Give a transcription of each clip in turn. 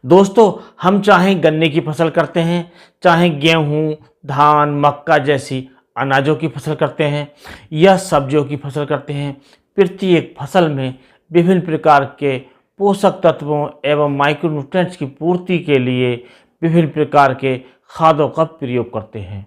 दोस्तों, हम चाहे गन्ने की फसल करते हैं, चाहे गेहूँ, धान, मक्का जैसी अनाजों की फसल करते हैं या सब्जियों की फसल करते हैं, प्रत्येक फसल में विभिन्न प्रकार के पोषक तत्वों एवं माइक्रोन्यूट्रिएंट्स की पूर्ति के लिए विभिन्न प्रकार के खादों का प्रयोग करते हैं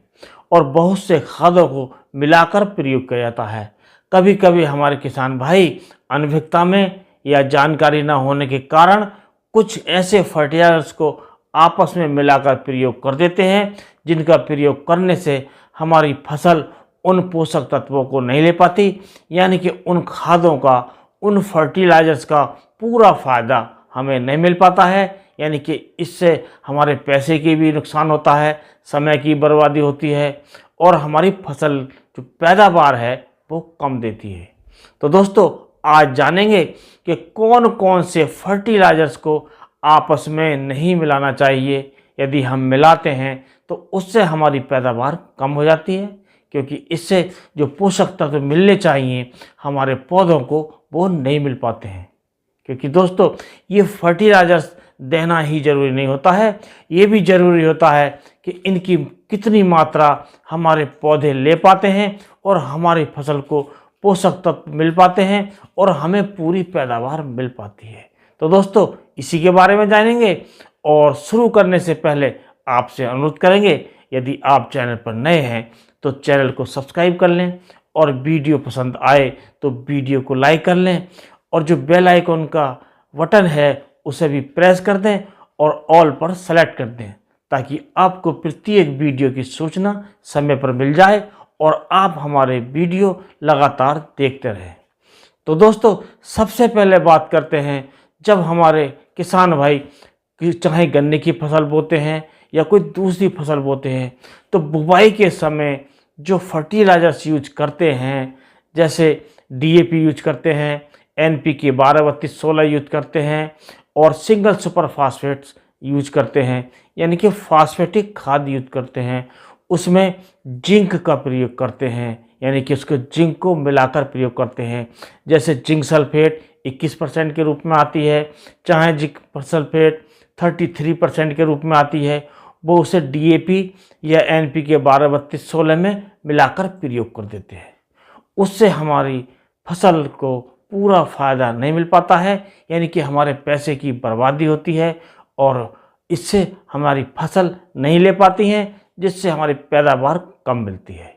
और बहुत से खादों को मिलाकर प्रयोग किया जाता है। कभी कभी हमारे किसान भाई अनभिज्ञता में या जानकारी न होने के कारण कुछ ऐसे फर्टिलाइजर्स को आपस में मिलाकर प्रयोग कर देते हैं, जिनका प्रयोग करने से हमारी फसल उन पोषक तत्वों को नहीं ले पाती, यानी कि उन खादों का, उन फर्टिलाइजर्स का पूरा फ़ायदा हमें नहीं मिल पाता है। यानी कि इससे हमारे पैसे की भी नुकसान होता है, समय की बर्बादी होती है और हमारी फसल जो पैदावार है वो कम देती है। तो दोस्तों, आज जानेंगे कि कौन कौन से फर्टिलाइजर्स को आपस में नहीं मिलाना चाहिए। यदि हम मिलाते हैं तो उससे हमारी पैदावार कम हो जाती है, क्योंकि इससे जो पोषक तत्व मिलने चाहिए हमारे पौधों को वो नहीं मिल पाते हैं। क्योंकि दोस्तों, ये फर्टिलाइजर्स देना ही ज़रूरी नहीं होता है, ये भी ज़रूरी होता है कि इनकी कितनी मात्रा हमारे पौधे ले पाते हैं और हमारी फसल को पोषक तत्व मिल पाते हैं और हमें पूरी पैदावार मिल पाती है। तो दोस्तों, इसी के बारे में जानेंगे और शुरू करने से पहले आपसे अनुरोध करेंगे, यदि आप चैनल पर नए हैं तो चैनल को सब्सक्राइब कर लें और वीडियो पसंद आए तो वीडियो को लाइक कर लें और जो बेल आइकन का बटन है उसे भी प्रेस कर दें और ऑल पर सेलेक्ट कर दें, ताकि आपको प्रत्येक वीडियो की सूचना समय पर मिल जाए और आप हमारे वीडियो लगातार देखते रहें। तो दोस्तों, सबसे पहले बात करते हैं, जब हमारे किसान भाई चाहे गन्ने की फसल बोते हैं या कोई दूसरी फसल बोते हैं, तो बुवाई के समय जो फर्टिलाइजर्स यूज करते हैं, जैसे डीएपी यूज करते हैं, एनपीके 12-32-16 यूज करते हैं और सिंगल सुपर फास्फेट्स यूज करते हैं, यानी कि फास्फेटिक खाद यूज करते हैं, उसमें जिंक का प्रयोग करते हैं, यानी कि उसको जिंक को मिलाकर प्रयोग करते हैं। जैसे जिंक सल्फेट 21% के रूप में आती है, चाहे जिंक सल्फेट 33% के रूप में आती है, वो उसे डीएपी या एनपीके 12-32-16 में मिलाकर प्रयोग कर देते हैं। उससे हमारी फसल को पूरा फ़ायदा नहीं मिल पाता है, यानी कि हमारे पैसे की बर्बादी होती है और इससे हमारी फसल नहीं ले पाती हैं, जिससे हमारी पैदावार कम मिलती है।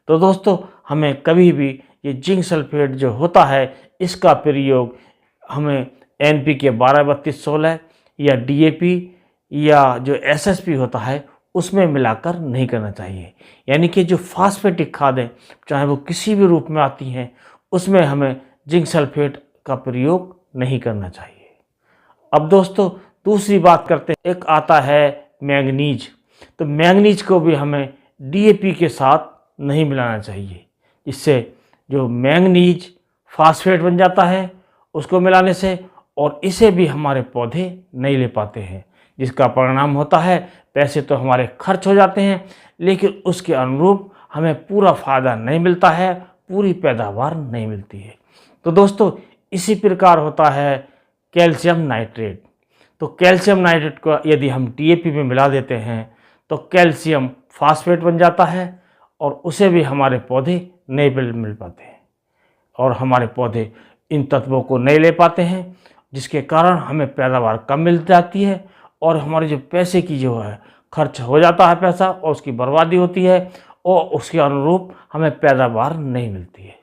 तो दोस्तों, हमें कभी भी ये जिंक सल्फेट जो होता है इसका प्रयोग हमें एनपीके 12-32-16 या डीएपी या जो एसएसपी होता है उसमें मिलाकर नहीं करना चाहिए। यानी कि जो फास्फेटिक खादें चाहे वो किसी भी रूप में आती हैं, उसमें हमें जिंक सल्फेट का प्रयोग नहीं करना चाहिए। अब दोस्तों, दूसरी बात करते हैं, एक आता है मैंगनीज। तो मैंगनीज को भी हमें डीएपी के साथ नहीं मिलाना चाहिए, इससे जो मैंगनीज फास्फेट बन जाता है उसको मिलाने से, और इसे भी हमारे पौधे नहीं ले पाते हैं, जिसका परिणाम होता है पैसे तो हमारे खर्च हो जाते हैं, लेकिन उसके अनुरूप हमें पूरा फ़ायदा नहीं मिलता है, पूरी पैदावार नहीं मिलती है। तो दोस्तों, इसी प्रकार होता है कैल्शियम नाइट्रेट। तो कैल्शियम नाइट्रेट को यदि हम डीएपी में मिला देते हैं तो कैल्शियम फास्फेट बन जाता है और उसे भी हमारे पौधे नहीं मिल पाते हैं और हमारे पौधे इन तत्वों को नहीं ले पाते हैं, जिसके कारण हमें पैदावार कम मिल जाती है और हमारे जो पैसे की जो है खर्च हो जाता है पैसा और उसकी बर्बादी होती है और उसके अनुरूप हमें पैदावार नहीं मिलती है।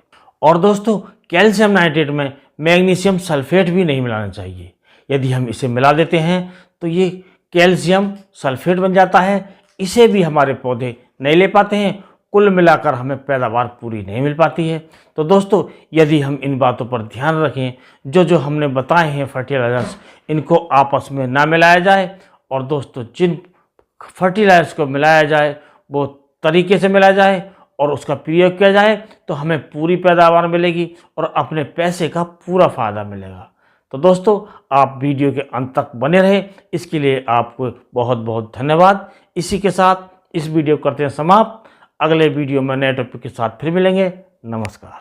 और दोस्तों, कैल्शियम नाइट्रेट में मैग्नीशियम सल्फेट भी नहीं मिलाना चाहिए। यदि हम इसे मिला देते हैं तो ये कैल्शियम सल्फेट बन जाता है, इसे भी हमारे पौधे नहीं ले पाते हैं, कुल मिलाकर हमें पैदावार पूरी नहीं मिल पाती है। तो दोस्तों, यदि हम इन बातों पर ध्यान रखें, जो हमने बताए हैं फर्टिलाइजर्स, इनको आपस में ना मिलाया जाए और दोस्तों जिन फर्टिलाइजर्स को मिलाया जाए वो तरीके से मिलाया जाए और उसका प्रयोग किया जाए, तो हमें पूरी पैदावार मिलेगी और अपने पैसे का पूरा फ़ायदा मिलेगा। तो दोस्तों, आप वीडियो के अंत तक बने रहे, इसके लिए आपको बहुत बहुत धन्यवाद। इसी के साथ इस वीडियो करते हैं समाप्त। अगले वीडियो में नए टॉपिक के साथ फिर मिलेंगे। नमस्कार।